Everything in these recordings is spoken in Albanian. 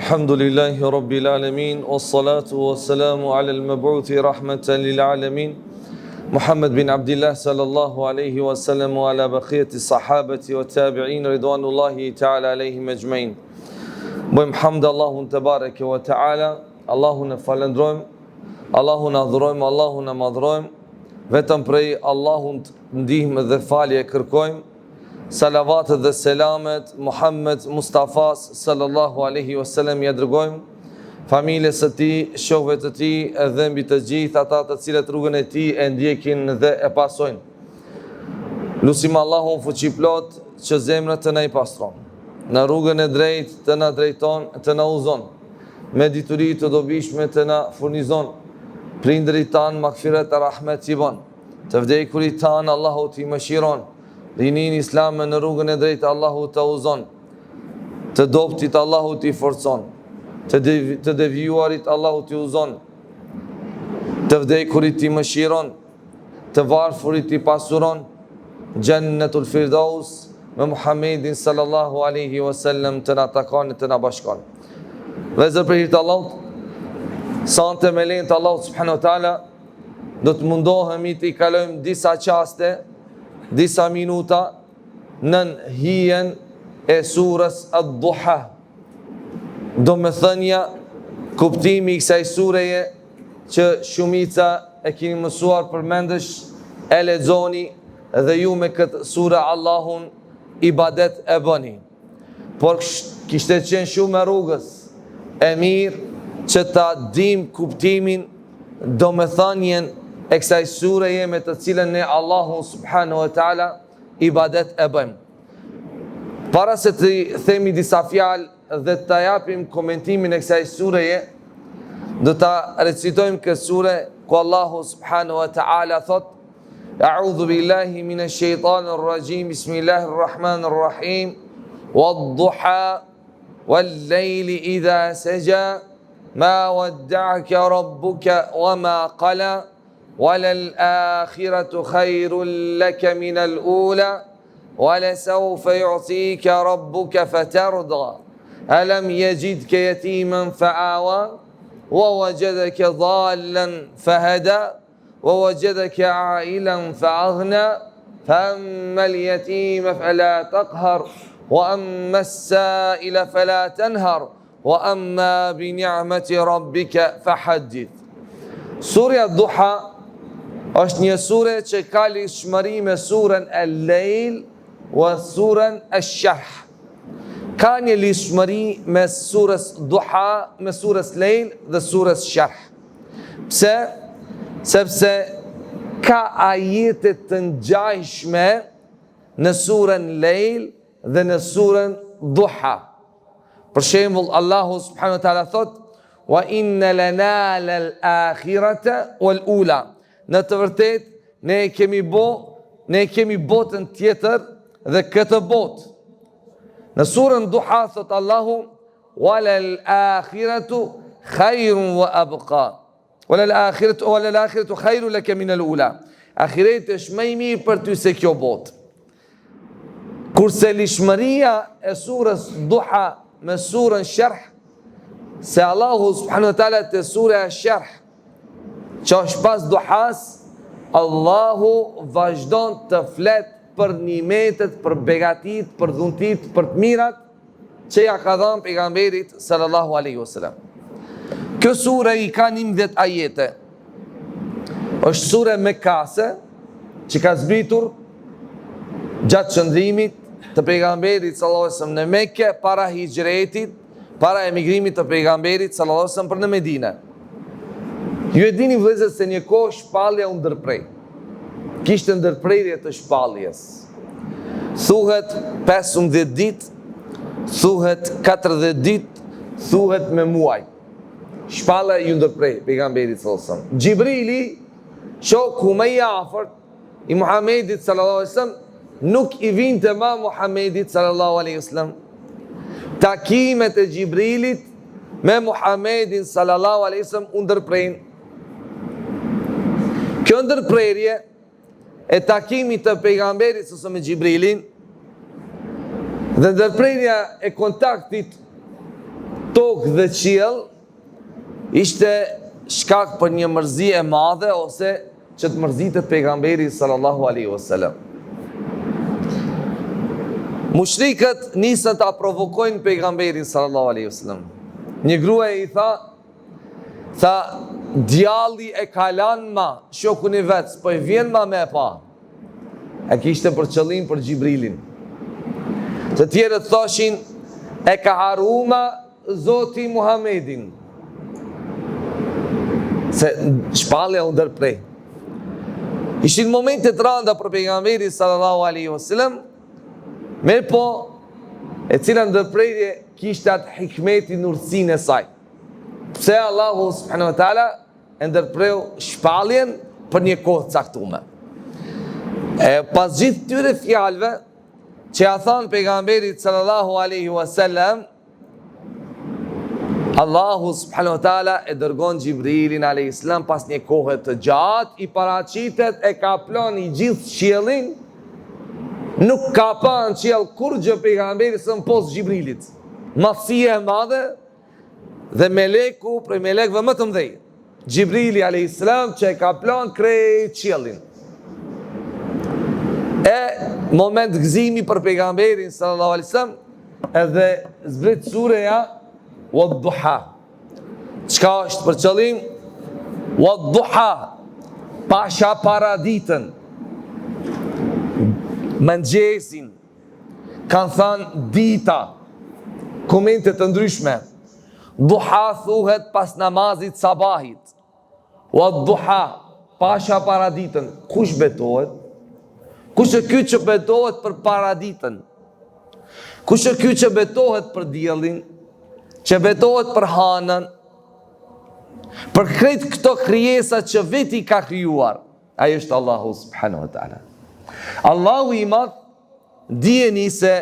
الحمد لله رب العالمين والصلاة والسلام على المبعوث رحمة للعالمين محمد بن عبد الله صلى الله عليه وسلم وعلى بقية الصحابة والتابعين رضوان الله تعالى عليهم أجمعين. Bëjmë hamd Allahun te bareke ve teala, Allahun e falendrojmë, Allahun adhurojmë, Allahun e madhrojmë, vetëm prej Allahun ndihmë dhe falje kërkojmë. Salavatet dhe selamet Muhammed Mustafa sallallahu alaihi wasallam ja dërgojmë familjes së tij, shokëve të tij dhe mbi të gjithë ata të cilët rrugën e tij e ndjekin dhe e pasojnë. Lutim Allahun fuqiplot që zemrat të na i pastron, në rrugën e drejtë të na drejton, të na udhëzon, me dituri të dobishme të na furnizon, prindërit tanë magfiret e rahmet i bën, të vdekurit tanë Allahu t'i mëshiron, dinin islam në rrugën e drejtë Allahu të udhëzon, të dobtit Allahu t'i forcon, të devijuarit Allahu t'i udhëzon, të vdekurit t'i mëshiron, të varfurit t'i pasuron, Jannatul Firdaus me Muhammedin sallallahu alaihi wasallam të na takon të na bashkon. Vëllezër, për hir të Allahut, sante me lejen të Allahut subhanahu wa taala, do të mundohemi të i kalojmë disa qaste, disa minuta nën hijen e surës Ad-Duha. Do me thënja, kuptimi i kësaj sureje që shumica e keni mësuar përmendesh, e lexoni dhe ju me këtë sure Allahun ibadet e bëni. Por kishte qenë shumë e rrugës e mirë që ta dim kuptimin, do me thënjen e kësaj sureje me të cilën ne Allahun subhanahu wa taala ibadet e bëjmë. Para se të themi disa fjalë dhe të japim komentimin e kësaj sureje, do ta recitojmë këtë sure ku Allahu subhanahu wa taala thot: A'udhu billahi minash shaitanir rajim, bismillahir rahmanir rahim, wad-duha wal-layli idha saja, ma wadda'aka rabbuka wama qala, وللآخرة خير لك من الأولى ولسوف يعطيك ربك فترضى ألم يجدك يتيما فآوى ووجدك ضالا فهدى ووجدك عائلا فأغنى فأما اليتيم فلا تقهر وأما السائل فلا تنهر وأما بنعمة ربك فحدث. سورة الضحى është një sure që ka lidhshmëri me surën El-Lejl wa surën El-Sharh. Ka një lidhshmëri me surës Duha, me surës Lejl dhe surës Sharh. Pse? Sepse ka ajete të ngjashme në surën Lejl dhe në surën Duha. Për shembull, Allahu subhanahu wa taala thot: "Wa inna lana lal-akhirata wal-ula." Në të vërtet, ne kemi botën tjetër dhe këtë botë. Në surën Duha thot Allahu: "Walal akhiratu khairun wa abqa." Walal akhiratu khairun laka min al-ula. Ahireti është më i mirë për ty se kjo botë. Kurse lishmëria e surës Duha me surën Sharh, se Allahu subhanahu wa taala te sura Sharh, që është pas Duhas, Allahu vazhdon të flet për nimetet, për begatit, për dhuntit, për të mirat që ja ka dhënë pejgamberit sallallahu alaihi wasallam. Kjo sure i ka 11 ajete. Është sure mekase që ka zbritur gjatë qëndrimit të pejgamberit sallallahu alaihi wasallam në Mekke, para hijretit, para emigrimit të pejgamberit sallallahu alaihi wasallam për në Medinë. Ju e dini vëllezër se një kohë shpallja u ndërprej. Kishte ndërprerje të shpalljes. Thuhet 15 ditë, thuhet 40 ditë, thuhet me muaj. Shpalla ju ndërprej pejgamberit sallallahu alajhi wasallam. Xhibrili, shoku më i afërt i Muhamedit sallallahu alajhi wasallam, nuk i vinte më Muhamedit sallallahu alajhi wasallam. Takimet e Xhibrilit me Muhamedin sallallahu alajhi wasallam u ndërprejnë. Kjo ndërprerje e takimit të pejgamberit së me Xhibrilin dhe ndërprerja e kontaktit tokë dhe qiell ishte shkak për një mërzi e madhe ose që të mërzitet pejgamberi sallallahu alaihi wasallam. Mushrikët nisën ta provokojnë pejgamberin sallallahu alaihi wasallam. Një grua i tha djalli e ka lanë ma shokun i vet, po i vjen ma me pa. E kishte për qëllim për Gjibrilin. Të tjerët thoshin e ka haruma Zoti Muhamedin. Se shpallja u ndërprej. Ishin momente të rënda për pejgamberin sallallahu alaihi wasallam, mirë po, e cila ndërprerje kishte atë hikmetin urtësinë e saj. Pse Allahu subhanahu wa taala e ndërpreu shpalljen për një kohë caktuar. Pas gjithë tyre fjalëve që ja thanë pejgamberit sallallahu alaihi wasallam, Allahu subhanahu wa taala e dërgon Gjibrilin alayhis salam pas një kohe të gjatë, i paraqitet e ka plan i gjithë qiellin, nuk ka pa në qiell kur gjë pejgamberi së pos Gjibrilit. Madhësia e madhe dhe meleku prej melekëve më të mëdhej, Gjibrili alayhis salam, që e ka plan krejt qiellin. E moment gëzimi për pejgamberin sallallahu alaihi wasallam, edhe zbrit sureja Wadduha. Çka është për qëllim? Wadduha, pasha paraditën, mëngjesin, kanë thënë dita, komente të ndryshme. Duha thuhet pas namazit sabahit. Wadduha, pasha paraditën. Kush betohet? Kush është ky që betohet për paraditën? Kush është ky që betohet për diellin? Që betohet për hanën, për krejt këto krijesa që veti ka krijuar. Ai është Allahu subhanahu wa taala. Allahu i madh, dijeni se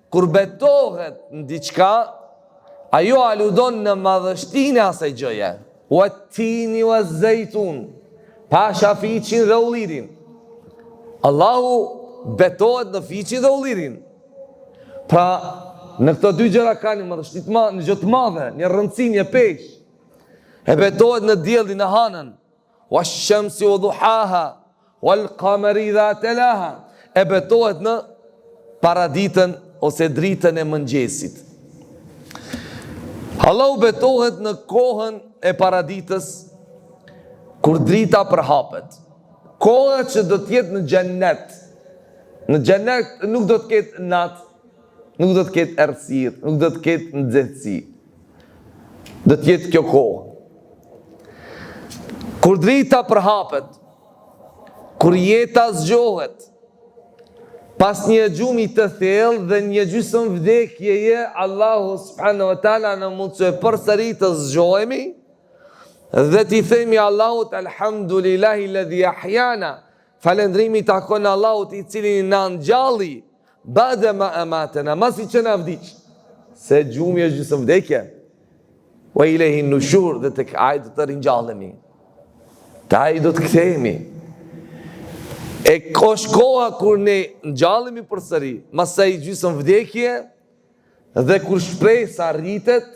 kur betohet në diçka, ajo aludon në madhështinë e asaj gjëje. Wat-tini waz-zaytun, pasha fiqin dhe ullirin. Allahu betohet në fiqin dhe ullirin. Pra, në këto dy gjëra ka një madhështi të madhe, një gjë të madhe, një rëndësi, një peshë. E betohet në diellin, në hanën. Wash-shamsi wadduhaha, wal-qamari idha talaha. E betohet në paraditën ose dritën e mëngjesit. Allahu betohet në kohën e paraditës kur drita përhapet. Koha që do të jetë në xhennet. Në xhennet nuk do të ketë natë, nuk do të ketë errësirë, nuk do të ketë nxehtësi. Do të jetë kjo kohë. Kur drita përhapet, kur jeta zgjohet, pas një gjumi të thellë dhe një gjysmë vdekjeje, Allahu subhanahu wa taala na mundsoi përsëri të zgjohemi dhe t'i themi Allahut alhamdulillahi alladhi ahyana. Falendrimi takon Allahut i cili na ngjalli ba'da ma amatana, masi që na vdiq. Se gjumi është gjysmë vdekje. Wa ilayhi nushur, dhe tek ai do të ringjallemi. Te ai do të kthehemi. E është koha kur ne ngjallemi përsëri, mas sa i gjysmë vdekje, dhe kur shpresa rritet,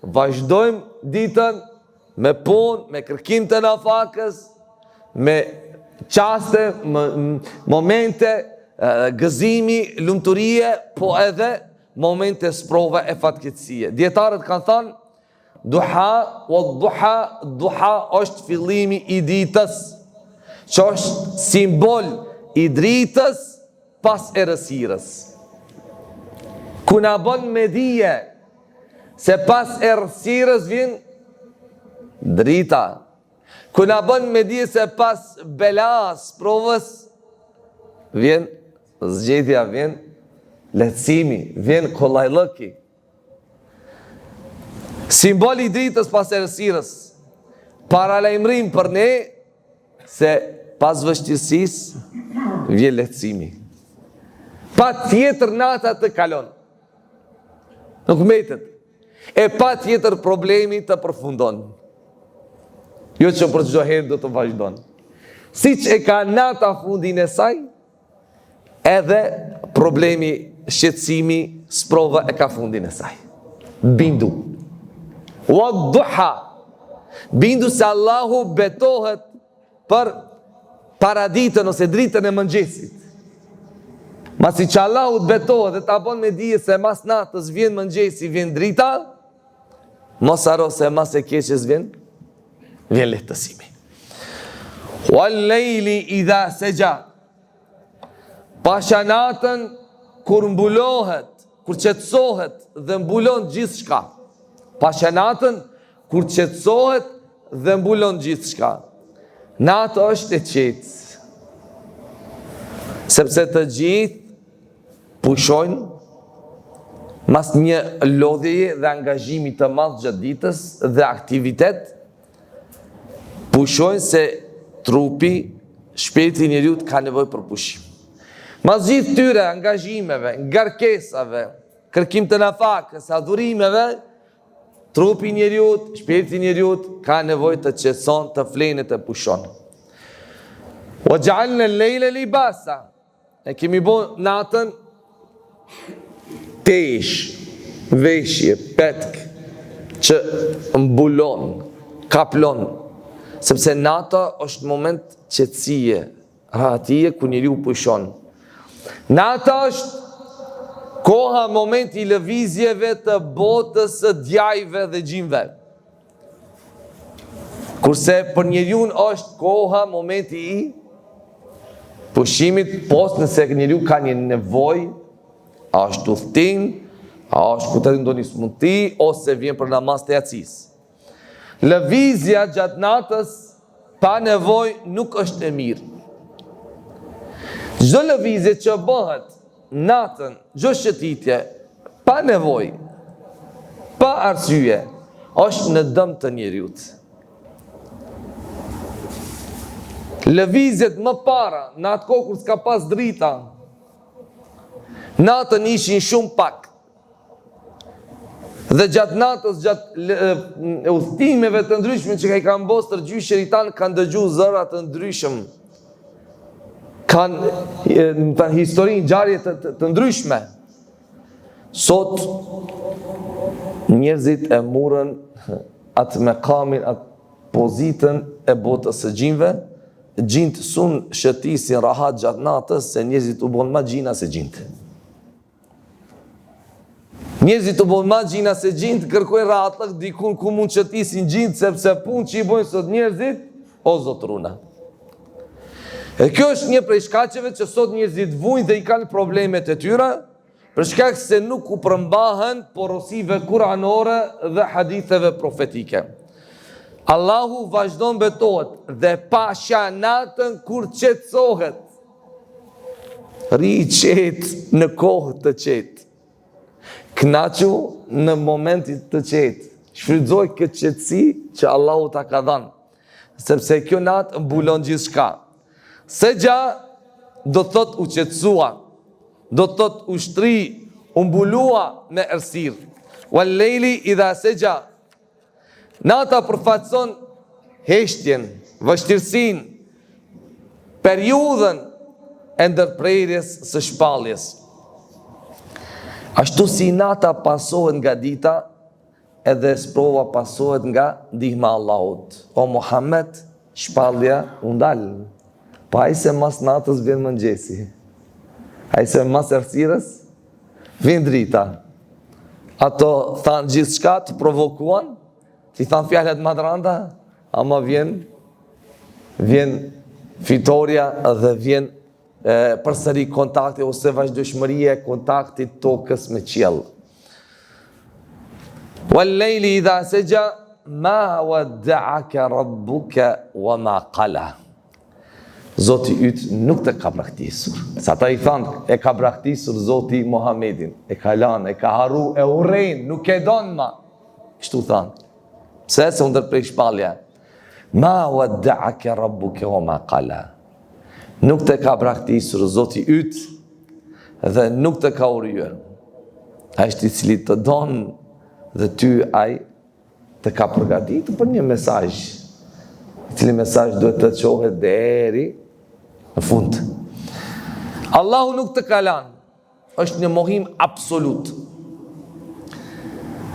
vazhdojmë ditën me punë, me kërkim të nafakës, me qaste, momente gëzimi, lumturie, po edhe momente sprova e fatkeqësie. Dietarët kanë thënë duha duha është fillimi i ditës, që është simbol i dritës pas errësirës. Ku na bën me dije se pas errësirës vjen drita. Ku na bën me dije se pas belas, provës, vjen zgjedhja, vjen lehtësimi, vjen kollajllëki. Simboli i dritës pas errësirës, paralajmërim për ne se pas vështirësisë vjen lehtësimi. Pa tjetër nata të kalon, nuk mbetet. E pa tjetër problemi të përfundon. Jo që për çdo herë do të vazhdon. Siç e ka nata fundin e saj, edhe problemi, shqetësimi, sprova e ka fundin e saj. Bindu. Wa duha, bindu se Allahu betohet për paraditën ose dritën e mëngjesit. Masi që Allahu të betohet dhe ta bon me dije se mas natës vjen mëngjesi, vjen drita, mos haro se mas e keqes vjen lehtësimi. Wal lejli idha seja, pasha natën kur mbulohet, kur qetësohet dhe mbulon gjithë shka. Pasha natën kur qetësohet dhe mbulon gjithë shka. Natë është e qetë, sepse të gjithë pushojnë mas një lodhjeje dhe angazhimi të madh gjatë ditës dhe aktivitet, pushojnë se trupi, shpirti i njeriut ka nevojë për pushim. Mas gjithë tyre angazhimeve, ngarkesave, kërkim të nafakës, adhurimeve, trupi i njeriut, shpirti i njeriut ka nevojë të qetëson, të flenë, të pushon. Wa ja'alna al-layla libasa, e kemi bën natën tesh, veshje, petk, që mbulon, kaplon, sepse nata është moment qetësie, rahatie, ku njeriu pushon. Nata është koha, momenti i lëvizjeve të botës së djajve dhe gjinve. Kurse për njeriu është koha, momenti i pushimit, post nëse njeriu ka një nevojë, a është udhtim, a është ku të ndonjë smundti, ose vjen për namaz të yacis. Lëvizja gjatë natës pa nevojë nuk është e mirë. Çdo lëvizje që bëhet natën, çdo shëtitje pa nevojë, pa arsye, është në dëm të njeriut. Lëvizjet më para, në atë kohë kur s'ka pas drita, natën ishin shumë pak. Dhe gjatë natës, gjatë udhëtimeve të ndryshme që i kanë bos të gjyshërit tanë, kanë dëgju zëra të ndryshëm. Kanë historinë, ngjarje të ndryshme. Sot, njerëzit e murën atë mekamin, atë pozitën e botës së gjinve, gjintë sun shëtisin rahat gjatë natës, se njerëzit u bon ma gjina se gjintë. Njerëzit u bon ma gjina se gjintë, kërkojnë rahatlëk dikun ku mund shëtisin gjintë, sepse pun që i bojnë sot njerëzit, o zotruna. E kjo është një prej shkaqeve që sot njerëzit vujnë dhe i kanë problemet e tyra, për shkak se nuk u përmbahen porosive kuranore dhe haditheve profetike. Allahu vazhdon betohet dhe pasha natën kur qetësohet. Ri qetë në kohë të qetë. Knaqu në momentit të qetë. Shfrytëzoj këtë qetësi që Allahu ta ka dhënë. Sepse kjo natë mbulon gjithçka. Seja do të thot u qetësua, do të thot u shtri, u mbulua me errësirë. Wal lejli idha seja. Nata përfaqëson heshtjen, vështirësinë, periudhën e ndërprerjes së shpalljes. Ashtu si nata pasohet nga dita, edhe sprova pasohet nga ndihma e Allahut. O Muhammed, shpallja u ndal. Pa ai se mas natës vjen mëngjesi. Ai se mas errësirës vjen drita. Ato thanë gjithçka të provokuan, ti thanë fjalët madranda, ama vjen fitoria dhe vjen përsëri kontakti ose vazhdimshmëria e kontaktit tokës me qiell. Wal lejli idha seja ma wadda'aka rabbuka wa ma qala. Zoti yt nuk të ka braktisur. Sa ta i thanë, e ka braktisur Zoti Muhammedin, e ka lanë, e ka harru, e urrejnë, nuk e donë ma. Kështu thanë. Pse se u ndërprej shpallja. Ma wadda'aka rabbuka wa ma qala. Nuk të ka braktisur Zoti yt dhe nuk të ka urryer. Ai është i cili të donë dhe ty ai të ka përgatitur për një mesazh. I cili mesazh duhet të çohet deri në fund. Allahu nuk të ka lanë. Është një mohim absolut.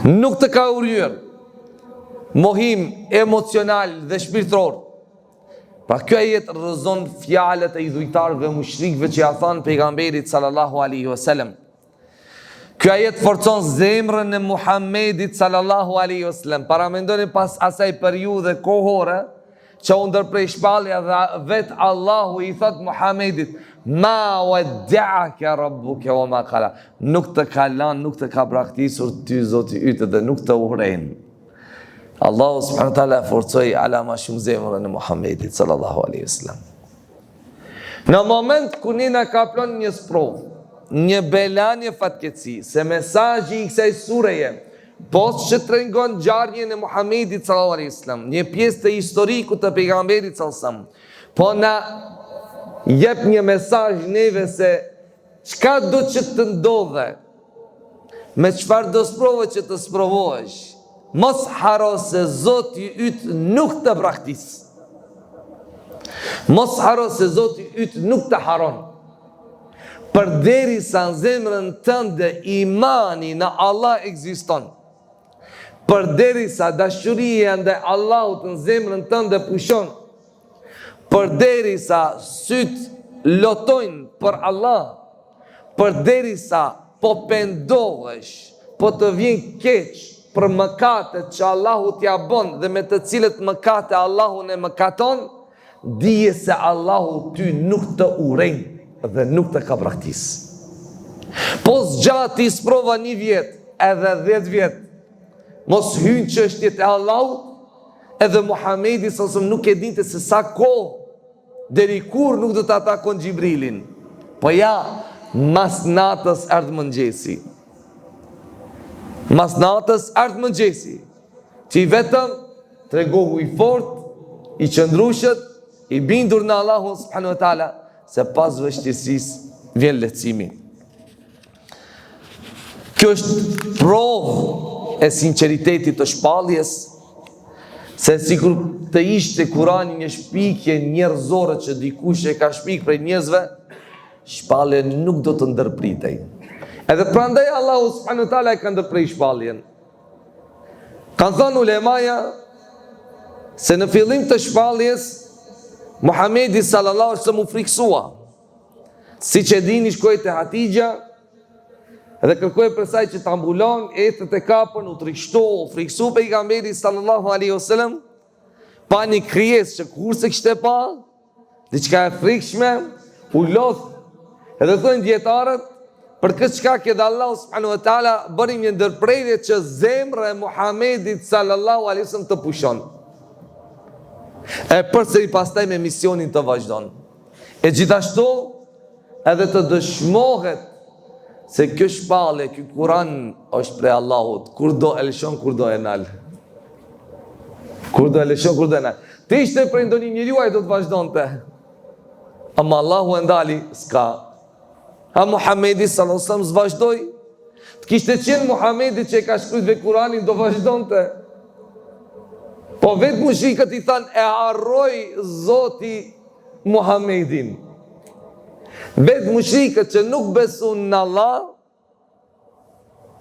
Nuk të ka urryer. mohim emocional dhe shpirtëror. Pra kjo ajet rrëzon fjalët e idhujtarëve mushrikëve që ja thanë pejgamberit sallallahu alaihi wasallam. Kjo ajet forcon zemrën e Muhammedit sallallahu alaihi wasallam. Para mendoni pas asaj periudhe kohore që u ndërprej shpallja dhe vetë Allahu i thot Muhammedit: ma wadda'aka rabbuka wa ma qala. Nuk të ka lanë, nuk të ka braktisur ty Zoti yt dhe nuk të urren. Allahu subhanahu wa taala forcoi ala ma shumë zemrën e Muhammedit sallallahu alaihi wasallam. Në moment ku nina ka plon një sprov, një bela, një fatkeqësi, se mesazhi i kësaj sureje post që tregon ngjarjen e Muhammedit sallallahu alaihi wasallam, një pjesë të historikut të pejgamberit sallallahu alaihi wasallam, po na jep një mesazh neve se çka do që të ndodhe, me çfarë do sprovë që të sprovohesh. Mos haro se Zoti yt nuk të braktis. Mos haro se Zoti yt nuk të haron. Përderisa në zemrën tënde imani në Allah ekziston, përderisa dashuria ndaj Allahut në zemrën tënde pushon, përderisa syt lotojnë për Allah, përderisa po pendohesh, po të vjen keq për mëkatet që Allahu t'ja bën dhe me të cilët mëkate Allahu ne mëkaton, dije se Allahu ty nuk të urren dhe nuk të ka braktis. Po zgjati sprova 1 vjet, edhe 10 vjet, mos hynë çështjet e Allahut, edhe Muhamedi sasëm nuk e dinte se sa kohë, deri kur nuk do të atakon Gjibrilin. Po ja, mas natës ardhë mëngjesi. Mas natës ardhë mëngjesi, që i vetëm tregohu i fort, i qëndrushët, i bindur në Allahu subhanahu wa taala, se pas vështirësisë vjen lehtësimi. Kjo është provë e sinqeritetit të shpalljes, se sikur të ishte Kurani një shpikje njerëzore që dikush e ka shpik prej njerëzve, shpallja nuk do të ndërpritej. Edhe prandaj Allahu subhanahu wa taala e ka ndërprej shpalljen. Kanë thënë ulemaja se në fillim të shpalljes Muhamedi sallallahu alaihi wasallam u friksua. Siç e dini, shkoi te Hatixha dhe kërkoi për saj që ta mbulon, etët e kapën, u trishtou, u friksu pejgamberi sallallahu alaihi wasallam, pa një krijesë që kurse kishte pa, diçka e frikshme, u lodh. Edhe thonë dietarët, për këtë shkak edhe Allahu subhanahu wa taala bëri një ndërprerje që zemra e Muhamedit sallallahu alaihi wasallam të pushon. E përsëri pastaj me misionin të vazhdon. E gjithashtu edhe të dëshmohet se kjo shpallje, ky Kur'an është prej Allahut, kur do e lëshon, kur do e nal. Kur do e lëshon, kur do e nal. Të ishte prej ndonjë njeriu ai do të vazhdonte. Ama Allahu e ndali, s'ka. A Muhamedi sallallahu alaihi wasallam vazhdoi. Të kishte qenë Muhamedi që e ka shkruar Kur'anin, do vazhdonte. Po vetë mushrikët i thanë, e harroi Zoti Muhammedin. Vetë mushrikët që nuk besun në Allah,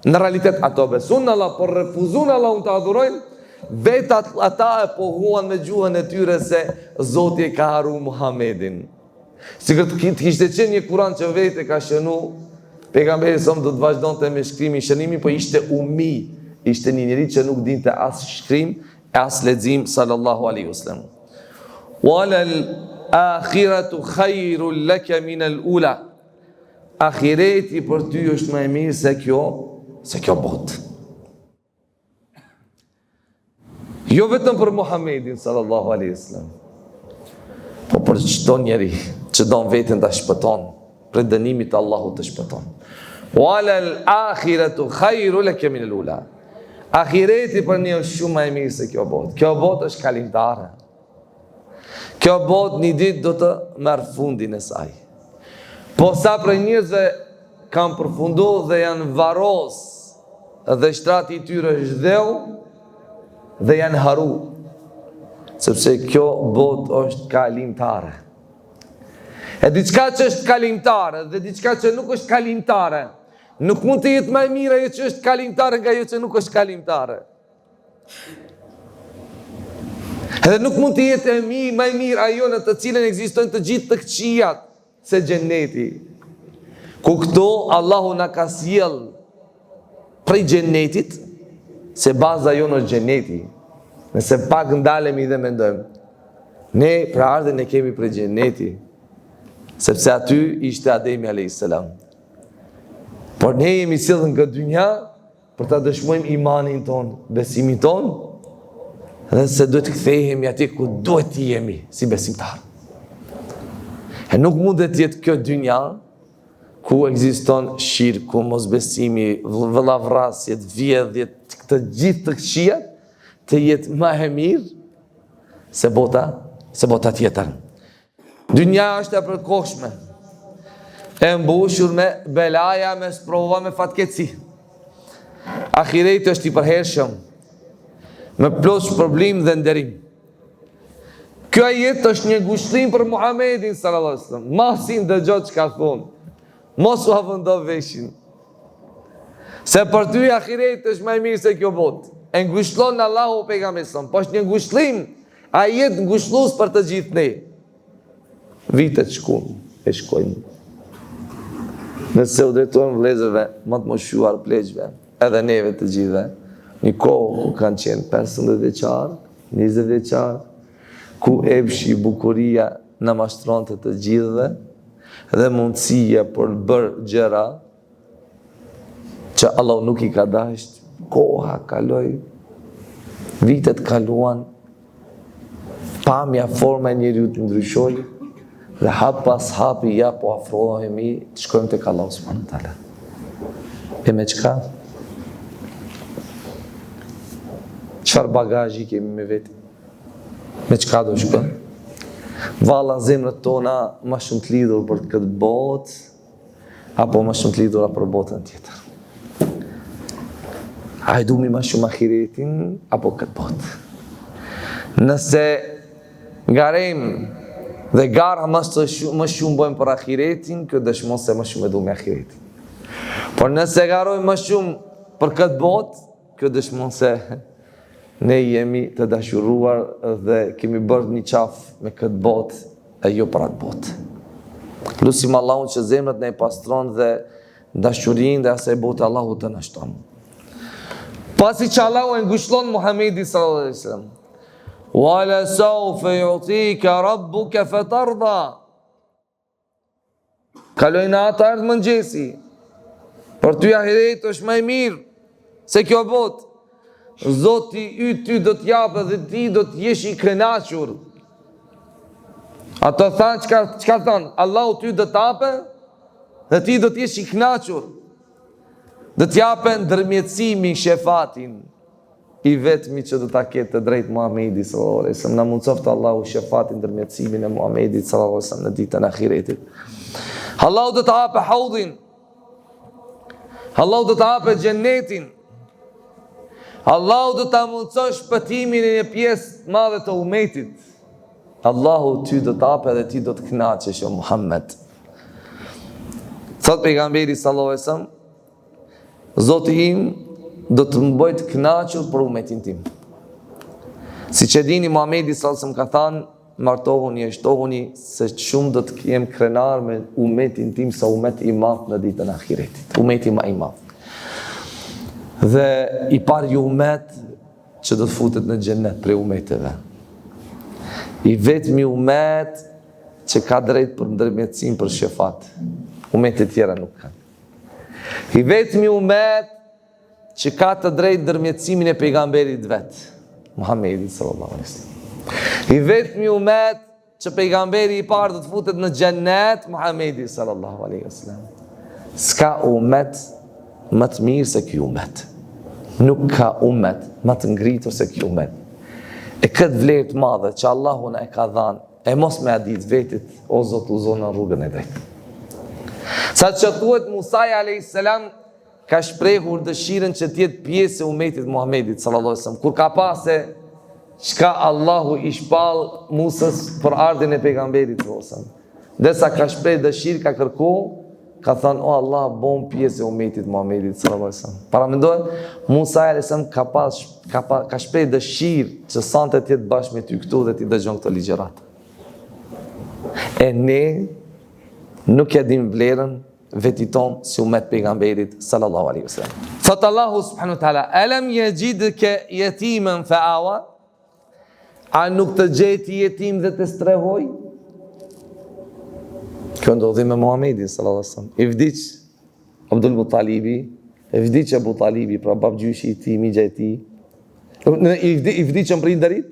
në realitet ato besun në Allah, por refuzun Allah unë të adhurojnë, vetë ata e pohuan me gjuhën e tyre se Zoti e ka harru Muhammedin. Si këtë të kishte qenë një Kur'an që vetë e ka shënu, pejgamberi sëmë do të vazhdonte me shkrimi shënimi, po ishte umi, ishte një njeri që nuk dinte as shkrim, as lexim sallallahu alaihi wasallam. Walal akhiratu khairul laka min al-ula. Akhireti për ty është më e mirë se kjo botë. Jo vetëm për Muhammedin sallallahu alaihi wasallam, po për çdo njeri që don veten ta shpëton, për dënimit të Allahut të shpëton. Walal akhiratu khairul laka min al-ula. Akhireti për një është shumë më e mirë se kjo botë. Kjo botë është kalimtare. Kjo botë një ditë do të merr fundin e saj. Po sa për njerëzve kanë përfundu dhe janë varros dhe shtrati i tyre është dheu dhe janë haru. Sepse kjo botë është kalimtare. E diçka që është kalimtare dhe diçka që nuk është kalimtare, nuk mund të jetë më e mirë ajo që është kalimtare nga ajo që nuk është kalimtare. Edhe nuk mund të jetë më e mirë ajo në të cilën ekzistojnë të gjithë të këqijat se xheneti. Ku këto Allahu na ka sjell prej xhenetit, se baza jonë është xheneti. Nëse pak ndalemi dhe mendojmë, ne pra ardhen e kemi prej xheneti, sepse aty ishte Ademi alayhis salam. Por ne jemi sjellën në këtë dynja për ta dëshmojmë imanin ton, besimin ton, dhe se duhet të kthehemi atje ku duhet të jemi si besimtar. E nuk mundet të jetë kjo dynja ku ekziston shirku, mosbesimi, vëllavrasjet, vjedhjet, të gjithë të këqijat, të jetë më e mirë se bota tjetër. Dynja është e përkohshme, e mbushur me belaja, me sprova, me fatkeqësi. Ahireti është i përhershëm, me plot shpërblim dhe nderim. Kjo ajet është një ngushëllim për Muhamedit sallallahu alaihi wasallam. Masin dëgjoj çka thon. Mos u avëndo veshin. Se për ty ahireti është më i mirë se kjo botë. E ngushëllon Allahu pejgamberin. Po është një ngushëllim, ajet ngushëllues për të gjithë ne. Vitet shkojnë. Nëse u drejtojmë vëllezërve më të moshuar pleqve, edhe neve të gjithëve, një kohë ku kanë qenë 15 vjeçar, 20 vjeçar, ku epshi, bukuria në mashtronte të gjithëve, dhe mundësia për bërë gjëra që Allah nuk i ka dashur. Koha kaloi, vitet kaluan, pamja, forma e njeriu të ndryshoi, dhe hap pas hapi ja po afrohemi të shkojmë tek Allahu subhanahu wa taala. E me çka? Çfarë bagazhi kemi me veti? Me çka do shkojmë? Valla zemrët tona më shumë të lidhur për këtë botë, apo më shumë të lidhura për botën tjetër? A i dumi më shumë ahiretin, apo këtë botë? Nëse ngarejmë dhe gara më shumë bëjmë për ahiretin, kjo dëshmon se më shumë e dumi ahiretin. Por nëse garojmë më shumë për këtë botë, kjo dëshmon se ne jemi të dashuruar dhe kemi bërë një qafë me këtë botë e jo për atë botë. Lutim Allahun që zemrat ne pastron dhe dashurinë dhe asaj bote Allahu të na shton. Pasi që Allahu e ngushëllon Muhamedit sallallahu alaihi wasallam, "Wala sawfa yu'tika rabbuka fatarda." Kalojnë ata ardhë mëngjesi. Për ty ahireti është më i mirë se kjo botë. Zoti yt ty do të japë dhe ti do të jesh i kënaqur. Ato thanë çka thonë? Allahu ty do të japë dhe ti do të jesh i kënaqur. Do të japë ndërmjetësimi, shefatin i vetmi që do ta ketë të drejtë Muhamedi sallallahu alaihi wasallam. Na mundsoft Allahu shefatin, ndërmjetësimin e Muhamedit sallallahu alaihi wasallam në ditën e ahiretit. Allahu do të japë haudhin. Allahu do të japë xhenetin. Allahu do të mundësoj shpëtimin e një pjesë madhe të umetit. Allahu ty do të apë dhe ti do të kënaqesh o Muhammed. Thot pejgamberi sallallahu alaihi wasallam, Zoti im do të më bëj të kënaqur për umetin tim. Siç e dini, Muhamedi sallallahu alaihi wasallam ka thënë, martohuni e shtohuni se shumë do të jem krenar me umetin tim sa umet i madh në ditën e ahiretit. Umeti më i madh. Dhe i pari umet që do të futet në xhenet prej umeteve. I vetmi umet që ka drejt për ndërmjetësim për shefat. Umetet tjera nuk kanë. I vetmi umet që ka të drejt ndërmjetësimin e pejgamberit vet, Muhamedi sallallahu alaihi wasallam. I vetmi umet që pejgamberi i parë do të futet në xhenet, Muhamedi sallallahu alaihi wasallam. S'ka umet më të mirë se ky umet. Nuk ka umet më të ngritur se ky umet. E këtë vlerë të madhe që Allahu na e ka dhënë, e mos me adit vetit, o Zot, uzo në rrugën e drejtë. Sa që thuhet Musa alayhis salam ka shprehur dëshirën që të jetë pjesë e umetit Muhamedit sallallahu alaihi wasallam. Kur ka pasë çka Allahu i shpall Musës për ardhin e pejgamberit sallallahu alaihi wasallam. Derisa ka shpreh dëshirë, ka kërku, ka thënë, o Allah, bon pjesë e umetit Muhamedit sallallahu alaihi wasallam. Para mendoj, Musa alaihi salam ka shpreh dëshirë që sante të jetë bashkë me ty këtu dhe ti dëgjon këto ligjërat. E ne nuk e dim vlerën vetit ton si umet pejgamberit sallallahu alaihi wasallam. Thot Allahu subhanahu wa taala, alam yajidka yatiman fa'awa? A nuk të gjeti jetim dhe të strehoj? Kjo ndodhi me Muhamedit sallallahu alaihi wasallam. I vdiq Abdul Muttalibi, i vdiq Abu Talibi, pra babgjyshi i tij, migja e tij. I vdiqën prindërit,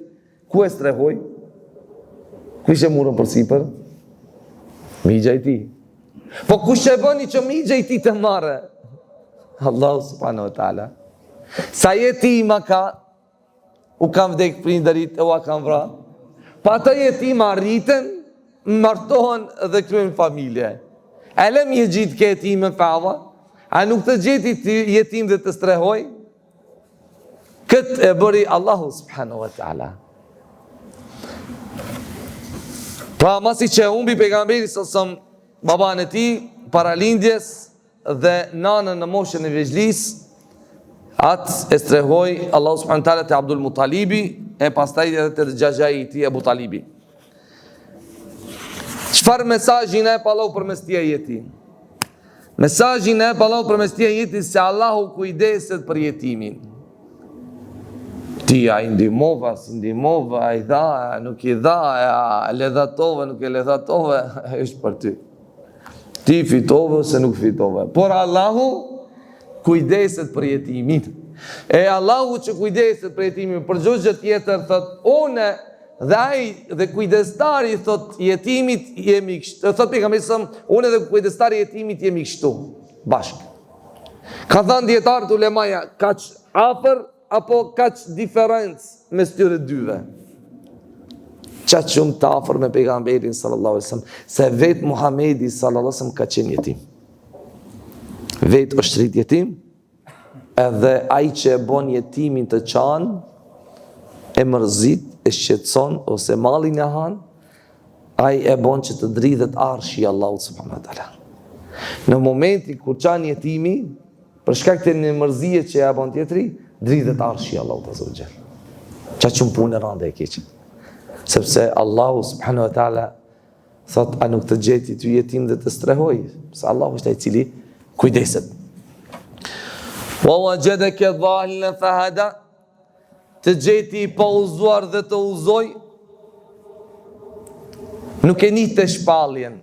ku e strehoj? Ku ishte murën përsipër? Migja i tij. Po kush e bëni që migja i tij të marrë? Allahu subhanahu wa taala. Sa jetima ka, u kam vdek prindërit e u kam vra. Pa ata jetima rriten, martohen dhe kryen familje. Alam yajidka yatiman fa'awa? A nuk të gjeti ti jetim dhe të strehoj? Këtë e bëri Allahu subhanahu wa taala. Pra masi që humbi pejgamberi sësëm baban e tij para lindjes dhe nanën në moshën e vegjlis, atë e strehoi Allahu subhanahu wa taala te Abdul Muttalibi e pastaj edhe te xhaxhai i tij Abu Talibi. Çfarë mesazhi na e pallau përmes këtij ajeti? Mesazhi na e pallau përmes këtij ajeti se Allahu kujdeset për jetimin. Ti a i ndihmova, si ndihmova, a i dha, nuk i dha, a ledhatove, nuk e ledhatove, është për ty. Ti fitove se nuk fitove. Por Allahu kujdeset për jetimin. E Allahu që kujdeset për jetimin, për gjë tjetër, thot, une dhe ai dhe kujdestari, thot, jetimit jemi kështu. Thot pejgamberi sa, une dhe kujdestari jetimit jemi kështu, bashkë. Ka thënë dietarët ulemaja, kaq afër apo kaq diferencë mes tyre dyve. Çaq shumë të afër me pejgamberin sallallahu alaihi wasallam, se vet Muhamedi sallallahu alaihi wasallam ka qenë jetim. Vet është rrit jetim, edhe ai që e bën jetimin të qanë, e mërzit, e shqetëson, ose mallin e han, ai e bën që të dridhet arshi i Allahut subhanahu wa taala. Në momentin kur qanë jetimi, për shkak të një mërzie që ja bën tjetri, dridhet arshi i Allahut azza wa jall. Çaq shumë punë rande e keq. Sepse Allahu subhanahu wa taala thot, a nuk të gjeti ty jetim dhe të strehoj, se Allahu është ai i cili kujdeset. Wa wajadaka dhallan fahada, të gjeti i pauzuar dhe të uzoj, nuk e njihte shpalljen,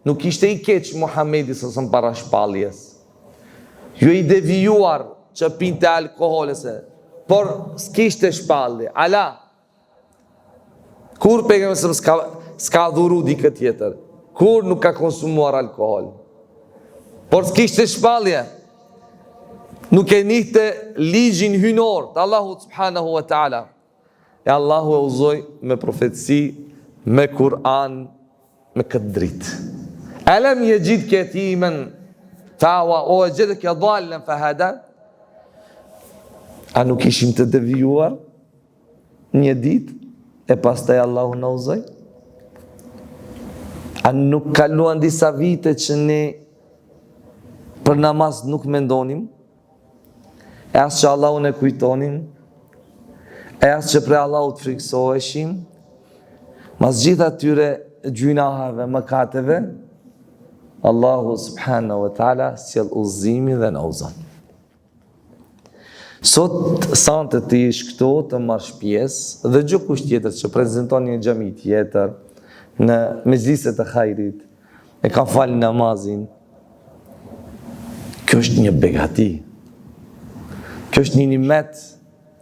nuk ishte i keq Muhamedi sësën para shpalljes, jo i devijuar që pinte alkoholese, por s'kishte shpallje. Ala, kur pejgamberi s'ka dhuru dikë tjetër, kur nuk ka konsumuar alkohol, por s'kishte shpallje, nuk e njihte ligjin hynor të Allahut subhanahu wa ta'ala. E Allahu e uzoj me profetësi, me Kur'an, me këtë dritë. Alam yajidka yatiman fa'awa wa wajadaka dhallan fahada? A nuk ishim të devijuar një ditë e pastaj Allahu na uzoj? A nuk kaluan disa vite që ne për namaz nuk mendonim? E asë që Allahu ne kujtonin, e asë që pre Allahu të friksoheshim, mas gjitha tyre gjynahave, mëkateve, Allahu subhanahu wa ta'ala sjell udhëzimin dhe na uzon. Sot sante ti ish këto të marrësh pjesë dhe gjë kush tjetër që prezanton një xhami tjetër në mezhliset e hajrit, e ka falë namazin, kjo është një begati. Kjo është një nimet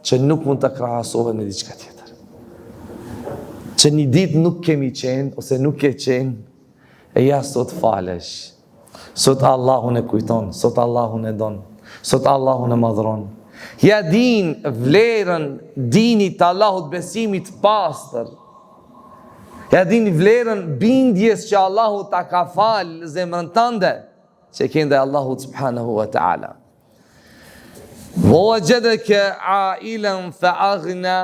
që nuk mund të krahasohet me diçka tjetër. Që një ditë nuk kemi qenë, ose nuk ke qenë, e ja sot falesh. Sot Allahun e kujton, sot Allahun e don, sot Allahun e madhron. Ja din vlerën dinit të Allahut, besimit pastër. Ja din vlerën bindjes që Allahu ta ka falë zemrën tënde, që kende Allahut subhanahu wa ta'ala. Wajadaka ailan fa'aghna,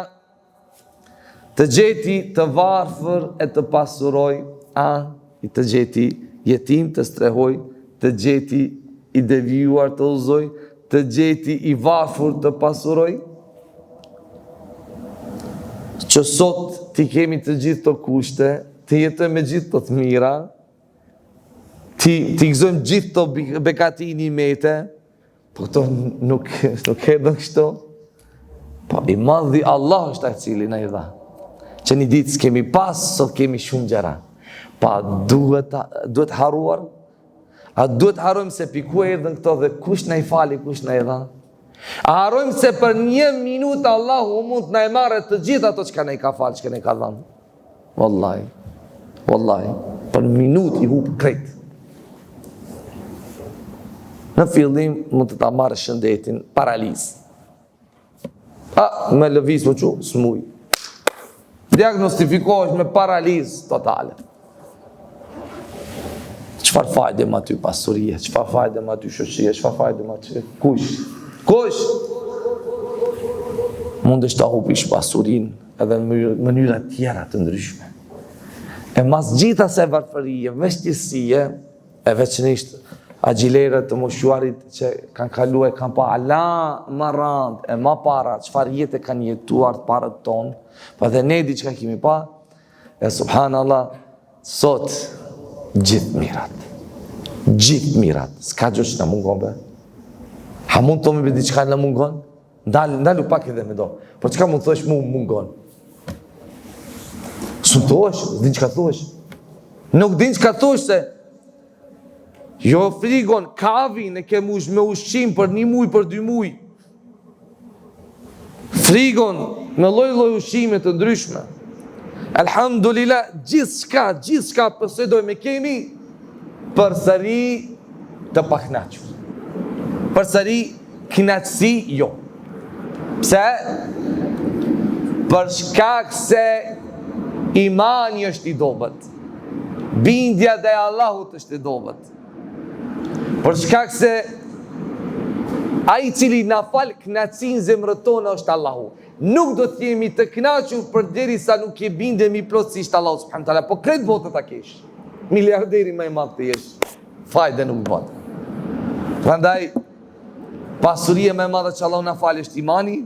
të gjeti të varfër e të pasuroj, i të gjeti jetim të strehoj, të gjeti i devijuar të udhëzoj, të gjeti i varfër të pasuroj. Që sot ti kemi të gjithë të kushte, të jetoj me gjithë të mira, ti gëzojmë gjithë të bekati një mete, po këto nuk edhe kështu. Po i madhi Allah është ai cili na i dha. Që një ditë s'kemi pas, sot kemi shumë gjëra. Pa duhet haruar? A duhet harojmë se piku e erdhën këto dhe kush na i fali, kush na i dha? A harojmë se për 1 minutë Allahu mund na e marrë të gjithë ato çka na i ka falë, çka na i ka dhënë? Wallahi, për 1 minutë i hub krejt. Në fillim mund të ta marrë shëndetin, paralizë. Me lëviz më që, smuj. Diagnostifikohesh me paralizë totale. Çfarë fajde më aty pasurie, çfarë fajde më aty shoqëria, çfarë fajde më aty kush? Mundesh ta hupish pasurinë edhe në mënyra tjera të ndryshme. E mas gjithas e varfërije, vështirësie, e veçënisht agjilerët të moshuarit që kanë kaluar, kanë pa ala më rand, e më para, çfarë jetë kanë jetuar të parët tonë, pa dhe ne diçka kemi pa, e subhanallah, sot gjithë mirat, s'ka gjë që na mungon be. Ha mund të me diçka na mungon? Ndalu pak edhe me do. Po çka mund të thosh mu mungon? S'u thosh, din çka thosh. Nuk din çka thosh se jo frigon, kavin e ke mush me ushqim për 1 muj, për 2 muj. Frigon me lloj ushqime të ndryshme. Alhamdulillah, gjithçka posëdojmë kemi përsëri të paknaqur. Përsëri kënaqësi jo. Pse? Për shkak se imani është i dobët. Bindja dhe Allahut është i dobët. Për shkak se ai cili na fal kënaqësinë zemrën tonë është Allahu. Nuk do të jemi të kënaqur përderisa nuk e bindemi plotësisht Allahu subhanahu taala. Po krejt botën ta kesh. Miliarderi më i madh të jesh. Fajde nuk bën. Prandaj pasuria më e madhe që Allahu na fal është imani,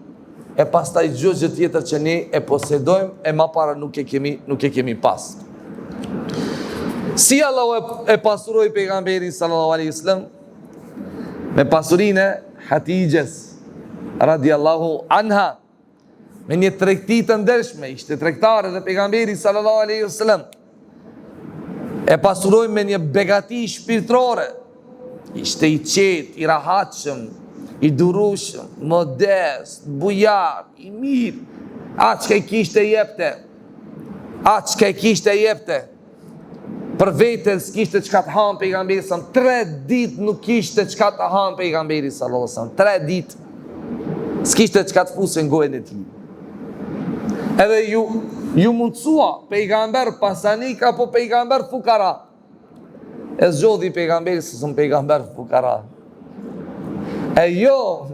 e pastaj çdo gjë tjetër që ne e posedojmë e më para nuk e kemi pas. Si Allahu e pasuroi pejgamberin sallallahu alaihi wasallam me pasurinë e Hatijes radiallahu anha, me një tregti të ndershme, ishte tregtare dhe pejgamberi sallallahu alaihi wasallam e pasuroi me një begati shpirtërore. Ishte i qetë, i rahatshëm, i durushëm, modest, bujar, i mirë. Atë që i kishte jepte. Për vetën s'kishte çka të hanë pejgamberi sa 3 ditë nuk kishte çka të hanë pejgamberi sallallahu alaihi wasallam. 3 ditë s'kishte çka të fusë në gojën e tij. Edhe ju mundsua pejgamber pasanik apo pejgamber fukara. E zgjodhi pejgamberi se son pejgamber fukara. E jo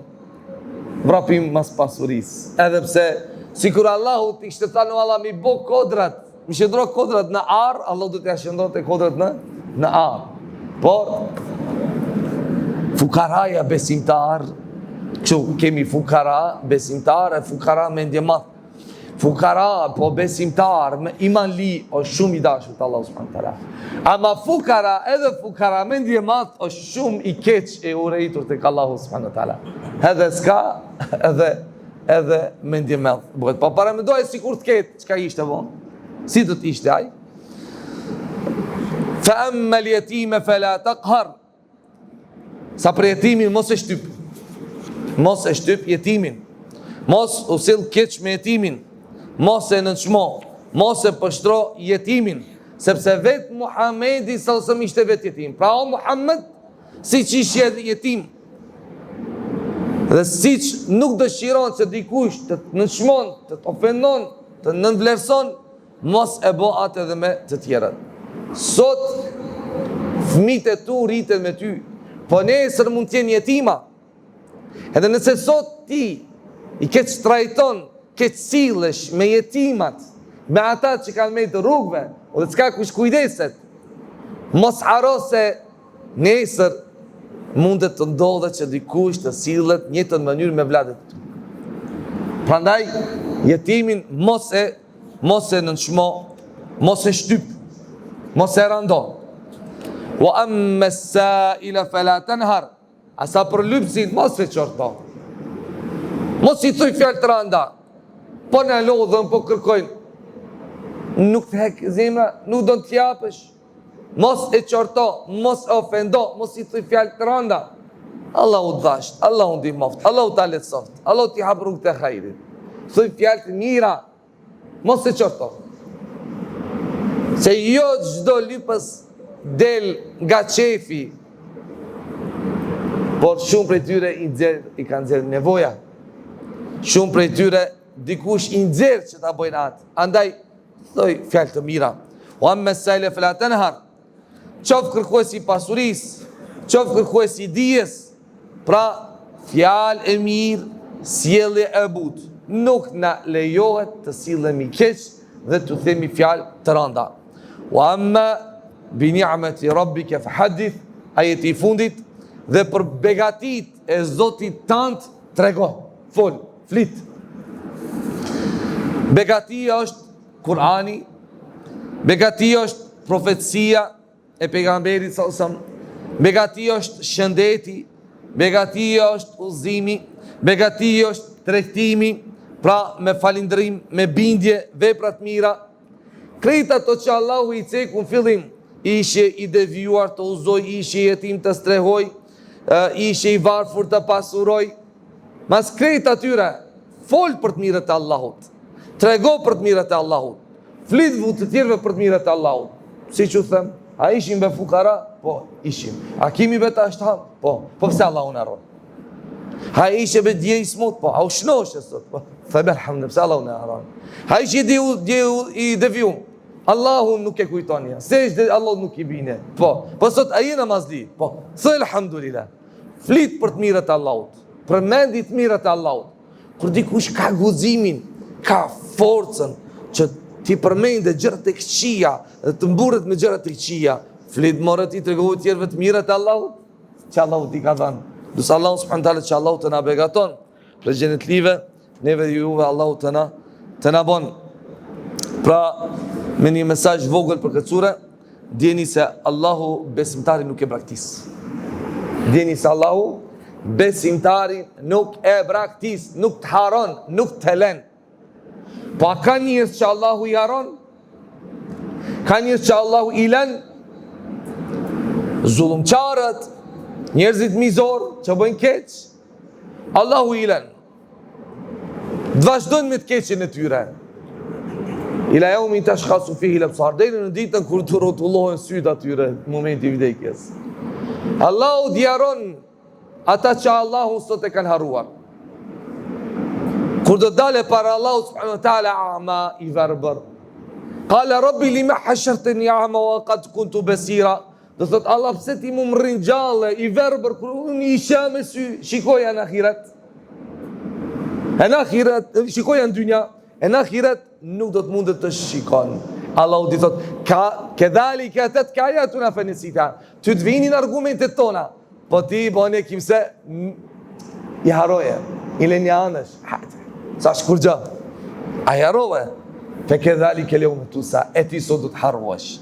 vrapim mas pasurisë. Edhe pse sikur Allahu t'i kishte thënë Allah mi bë kodrat, mi shëndro kodrat në ar, Allah do t'ja shëndronte kodrat në ar. Por fukaraja besimtar, që kemi fukara besimtar e fukara me ndje madh. Fukara, po besimtar, iman li, është shumë i dashur të Allah subhanahu taala. Ama edhe fukara me ndje madh është shumë i keq e urrejtur tek Allahu subhanahu taala. Edhe s'ka, edhe me ndje madh. Po para mendoj sikur të ketë çka ishte von. Si do të ishte ai? Fa amma al-yatima fala taqhar. Sa për jetimin mos e shtyp. Mos e shtyp jetimin. Mos u sill keq me jetimin. Mos e nënçmo, mos e pështro jetimin, sepse vetë Muhamedi sallallahu alaihi wasallam ishte vetë jetim. Pra o Muhammed, siç ishte jetim, dhe siç nuk dëshiron se dikush të nënçmon, të ofendon, të nënvlerëson, mos e bë atë edhe me të tjerët. Sot fëmijët e tu rriten me ty, po nesër mund të jenë jetima. Edhe nëse sot ti i ke trajton, ke sillesh me jetimat, me ata që kanë me të rrugve, o dhe s'ka kush kujdeset, mos haro se nesër mundet të ndodhet që dikush të sillet njëjtën mënyrë me vlladet. Prandaj jetimin mos e nënçmo, mos e shtyp, mos e rando. Wa amma as-sa'ila fala tanhar. Asa për lypsin mos e qorto. Mos i thuj fjalë të randa. Po në lodhën, po kërkojnë. Nuk të hek zemra, nuk do të japësh. Mos e qorto, mos e ofendo, mos i thuj fjalë të randa. Allahu dhasht, Allahu ndihmoft, Allahu ta lehtësoft, Allahu t'i hap rrugët e hajrit. Thuj fjalë të mira, mos e qorto. Se jo çdo lypës del nga qefi, por shumë prej tyre i kanë nxjerrë nevoja. Shumë prej tyre dikush i nxjerr që ta bëjnë atë. Andaj thoj fjalë të mira. Wa amma as-sa'ila fala tanhar. Qof kërkuesi i pasurisë, qof kërkuesi i dijes, pra fjalë e mirë, sjellje e butë. Nuk na lejohet të sillemi keq dhe të themi fjalë të randa. Wa amma bi ni'mati rabbika fahaddith, ajeti i fundit, dhe për begatit e Zotit tant trego, fol, flit. Begatia është Kurani, begatia është profecia e pejgamberit sallallahu alajhi wasallam, begatia është shëndeti, begatia është udhëzimi, begatia është tregtimi, pra me falindrim, me bindje, vepra të mira. Krejt ato që Allahu i ceku në fillim, ishe i devijuar të udhëzoj, ishe i jetim të strehoj, ishe i varfër të pasuroj. Mas krejt atyre, fol për të mirët e Allahut, trego për të mirët e Allahut, flitvu të tjerve për të mirët e Allahut. Si që them, a ishim be fukara? Po, ishim. A kimi be ta ashtam? Po pse Allahu në arron? A ishe be dje i smut? Po, a u shnoshe sot? Po, thebe alhamdulillah, pse Allahu në arron? A ishe dje i devjum? Allahu nuk e kujtonja, se ishte Allahu nuk i bine. Po sot a jena mazli? Po, thë alhamdulillah. Flit për të mirët e Allahut, përmendit mirët e Allahut. Kur dikush ka guximin, ka forcën që ti përmendë gjërat e këqija dhe të mburret me gjërat e këqija, flit morë ti tregohu tjerëve të mirët e Allahut, që Allahu t'i ka dhënë. Lutë Allahu subhanahu taala që Allahu të na begaton për gjenetlive, neve dhe juve Allahu të na bon. Pra me një mesazh vogël për këtësure, djeni se Allahu besimtari nuk e braktis. Djeni se Allahu besimtari nuk e braktis, nuk të haron, nuk të len. Po a ka njës që Allahu i haron? Ka njës që Allahu i len? Zullumqarët, njerëzit mizor që bëjnë keq, Allahu i len. Dvazhdojnë me të keqin e tyre. Ila yawmin tashkhasu fihi al-absar, deri në ditën kur të rrotullohen sytë atyre në momentin e vdekjes. Allahu djaron ata që Allahu sot e kanë harruar. Kur do dale para Allahu subhanahu wa taala a'ma i verbër, qala rabbi lima hashartani a'ma wa qad kuntu basira. Do thot Allah, pse ti më rringjallë i verbër kur unë isha me sy? Shikoja në ahiret. Në ahiret, shikoja në dynja. E në ahiret nuk do të mundet të shikon. Allahu di thot, kedhalika atatka ayatuna fanisita. Ty të vinin argumentet tona, po ti bane kimse i haroje, i lenja anësh. Sa shkurgja, a i haroje, fe kedhalika leo me tusa, e ti sot do të harohesh.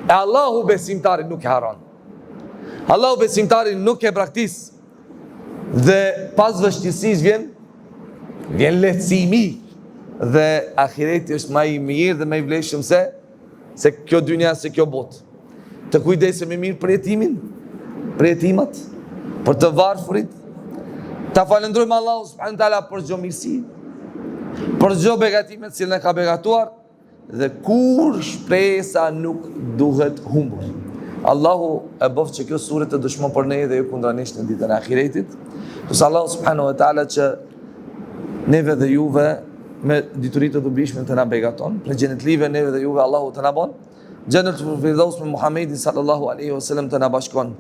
E Allahu besimtari nuk e haron. Allahu besimtari nuk e braktis. Dhe pas vështirësisë vjen lehtësimi. Dhe ahireti është më i mirë dhe më i vlefshëm se kjo dynja, se kjo botë. Të kujdesemi mirë për jetimin, për jetimat, për të varfërit. Ta falendrojmë Allahu subhanahu taala për çdo mirësi, për çdo begatime që na ka begatuar, dhe kur shpresa nuk duhet humbur. Allahu e bof që kjo sure të dëshmon për ne dhe ju kundra nesh në ditën e ahiretit. Kusë Allahu subhanahu wa taala që neve dhe juve me diturit të dobishme të na begaton, për gjenetlive neve dhe juve Allahu të na bon, gjenet të firdaus me Muhammedin sallallahu alaihi wasallam të na bashkon.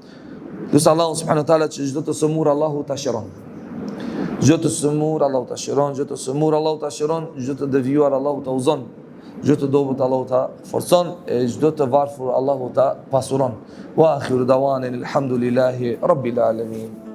Kusë Allahu subhanahu wa taala që çdo të sëmur Allahu ta shëron. Çdo të sëmur Allahu ta shëron, çdo të sëmur Allahu ta shëron, çdo të devijuar Allahu ta uzon. çdo të dobët Allahu ta forcon, e çdo të varfër Allahu ta pasuron. Wa akhiru dawanin alhamdulillahi rabbil alamin.